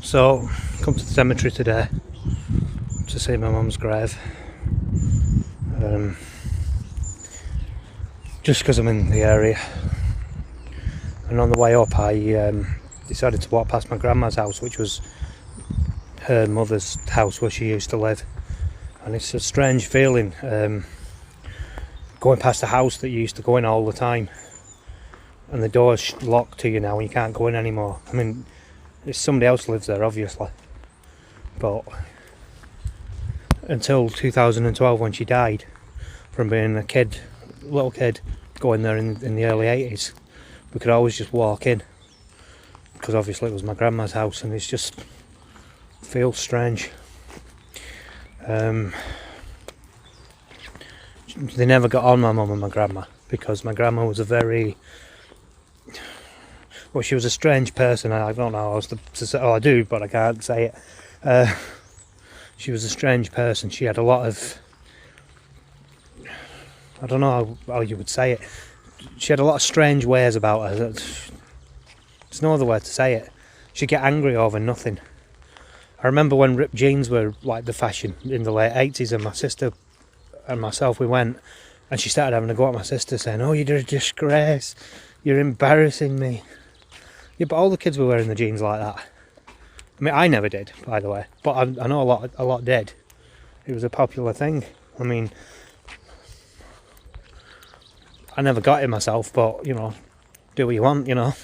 So, come to the cemetery today to see my mum's grave. Just because I'm in the area. And on the way up I decided to walk past my grandma's house, which was her mother's house where she used to live. And it's a strange feeling going past a house that you used to go in all the time, and the door's locked to you now and you can't go in anymore. I mean, it's somebody else lives there obviously, but until 2012 when she died, from being a kid, little kid, going there in the early 80s, we could always just walk in, because obviously it was my grandma's house, and it's just feels strange. They never got on, my mum and my grandma, because my grandma was she was a strange person. I don't know how else to say. Oh, I do, but I can't say it. She was a strange person. She had a lot of, I don't know how you would say it. She had a lot of strange ways about her. There's no other way to say it. She'd get angry over nothing. I remember when ripped jeans were like the fashion in the late 80s, and my sister and myself, we went, and she started having a go at my sister, saying, "Oh, you're a disgrace, you're embarrassing me." Yeah, but all the kids were wearing the jeans like that. I mean, I never did, by the way, but I know a lot did. It was a popular thing. I mean, I never got it myself, but, you know, do what you want, you know.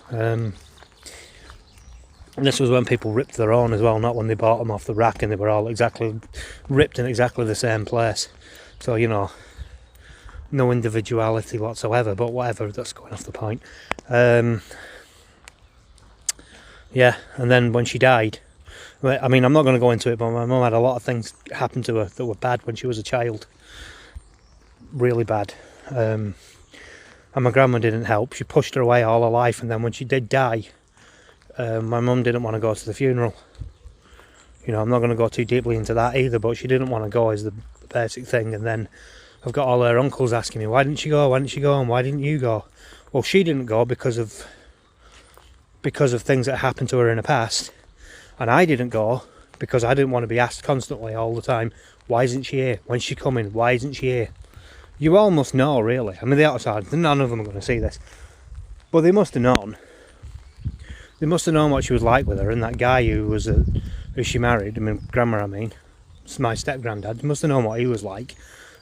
And this was when people ripped their own as well, not when they bought them off the rack and they were all exactly ripped in exactly the same place. So, you know, no individuality whatsoever, but whatever, that's going off the point. Yeah, and then when she died, I mean, I'm not going to go into it, but my mum had a lot of things happen to her that were bad when she was a child. Really bad. And my grandma didn't help. She pushed her away all her life, and then when she did die, my mum didn't want to go to the funeral. You know, I'm not going to go too deeply into that either, but she didn't want to go is the basic thing. And then I've got all her uncles asking me, "Why didn't she go? Why didn't she go? And why didn't you go?" Well, she didn't go because of things that happened to her in the past, and I didn't go because I didn't want to be asked constantly all the time, "Why isn't she here? When's she coming? Why isn't she here?" You all must know, really. I mean, the outside, none of them are going to see this, but they must have known. They must have known what she was like with her, and that guy who she married, I mean, grandma, it's my step-granddad, they must have known what he was like,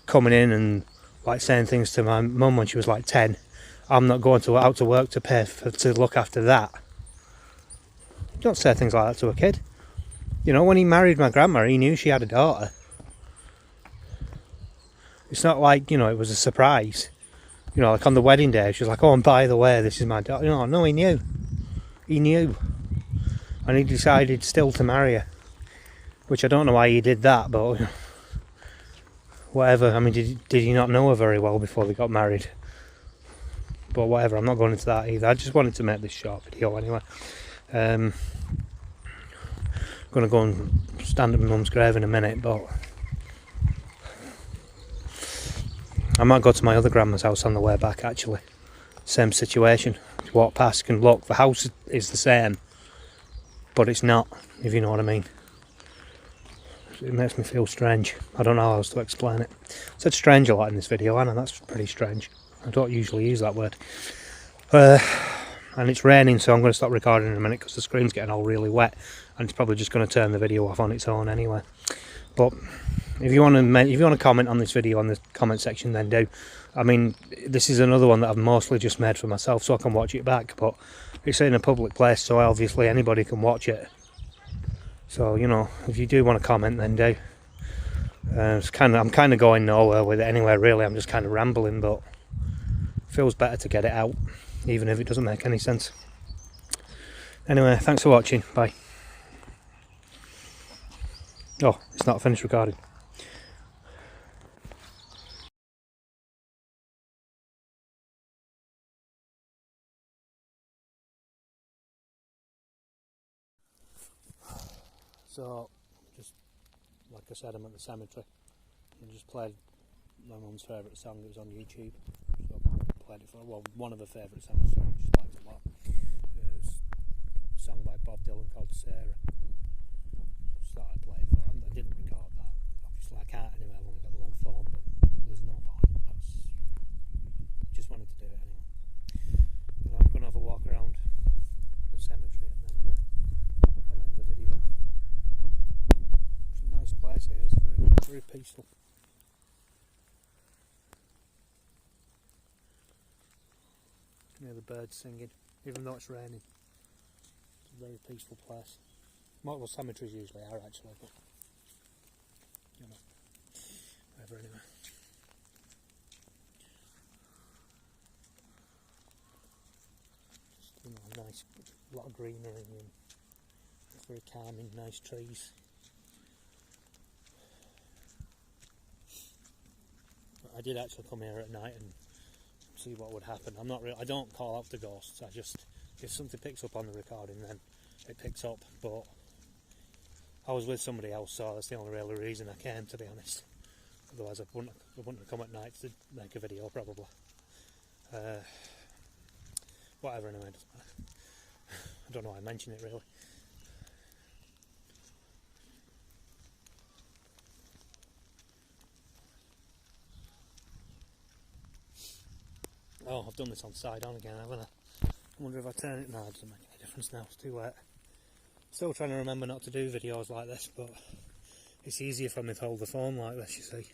coming in and like saying things to my mum when she was like 10. "I'm not going out to work to look after that." You don't say things like that to a kid. You know, when he married my grandma, he knew she had a daughter. It's not like, you know, it was a surprise. You know, like on the wedding day, she was like, "Oh, and by the way, this is my daughter." You know, no, he knew. He knew. And he decided still to marry her. Which I don't know why he did that, but whatever. I mean, did he not know her very well before they got married? But whatever, I'm not going into that either. I just wanted to make this short video anyway. I'm going to go and stand at my mum's grave in a minute, but I might go to my other grandma's house on the way back, actually. Same situation. You walk past and look, the house is the same, but it's not, if you know what I mean. It makes me feel strange. I don't know how else to explain it. I said strange a lot in this video, and that's pretty strange. I don't usually use that word. And it's raining, so I'm going to stop recording in a minute because the screen's getting all really wet, and it's probably just going to turn the video off on its own anyway. But if you want to comment on this video on the comment section, then do. I mean, this is another one that I've mostly just made for myself so I can watch it back, but it's in a public place, so obviously anybody can watch it. So, you know, if you do want to comment, then do. I'm kind of going nowhere with it anyway, really. I'm just kind of rambling, but it feels better to get it out, even if it doesn't make any sense. Anyway, thanks for watching. Bye. Oh, it's not finished recording. So, just like I said, I'm at the cemetery and just played my mum's favourite song. It was on YouTube, so I played it for, well, one of her favourite songs, so I just liked it a lot. It was a song by Bob Dylan. peaceful. You hear the birds singing, even though it's raining. It's a very peaceful place. Well, cemeteries usually are actually, but you know, whatever anyway. Just, you know, a nice, lot of greenery and it's very calming, nice trees. But I did actually come here at night and see what would happen. I don't call out the ghosts. I just, if something picks up on the recording, then it picks up. But I was with somebody else, so that's the only real reason I came, to be honest. Otherwise, I wouldn't have come at night to make a video, probably. Whatever, anyway, doesn't matter. I don't know why I mention it, really. Oh, I've done this on side on again, haven't I? I wonder if I turn it now. It doesn't make any difference now, it's too wet. Still trying to remember not to do videos like this, but it's easier for me to hold the phone like this, you see.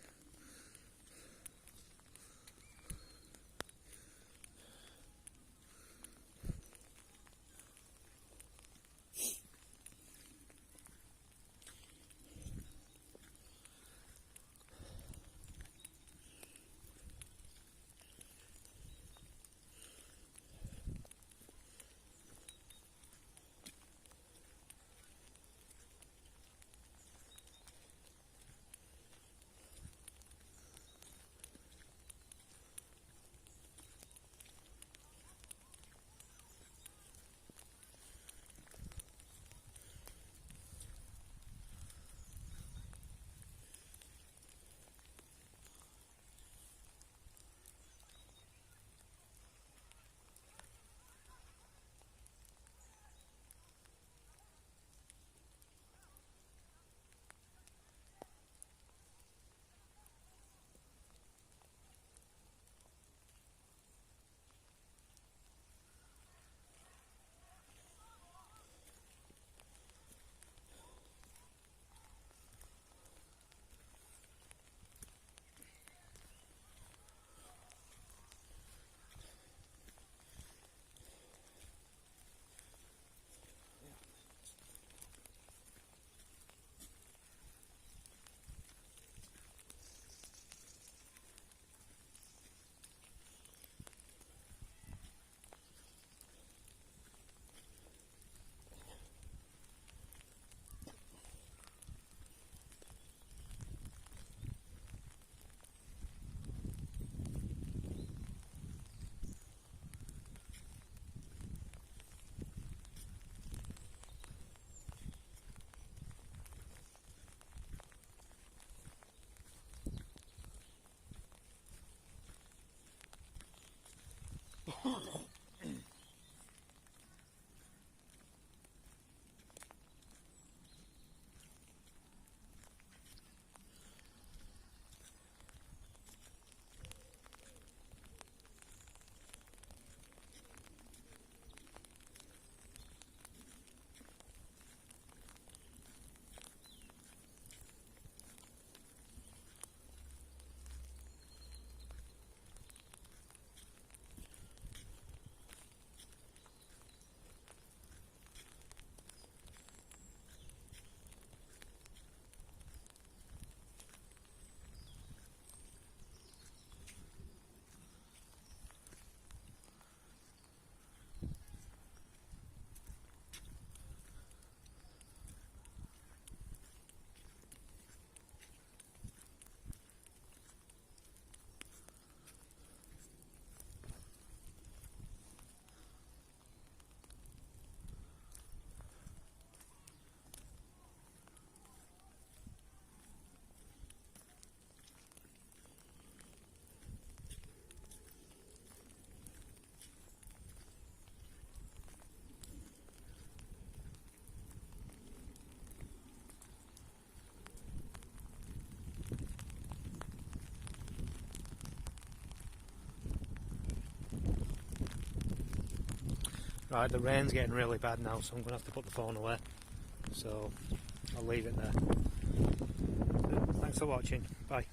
Right, the rain's getting really bad now, so I'm going to have to put the phone away. So I'll leave it there. Thanks for watching. Bye.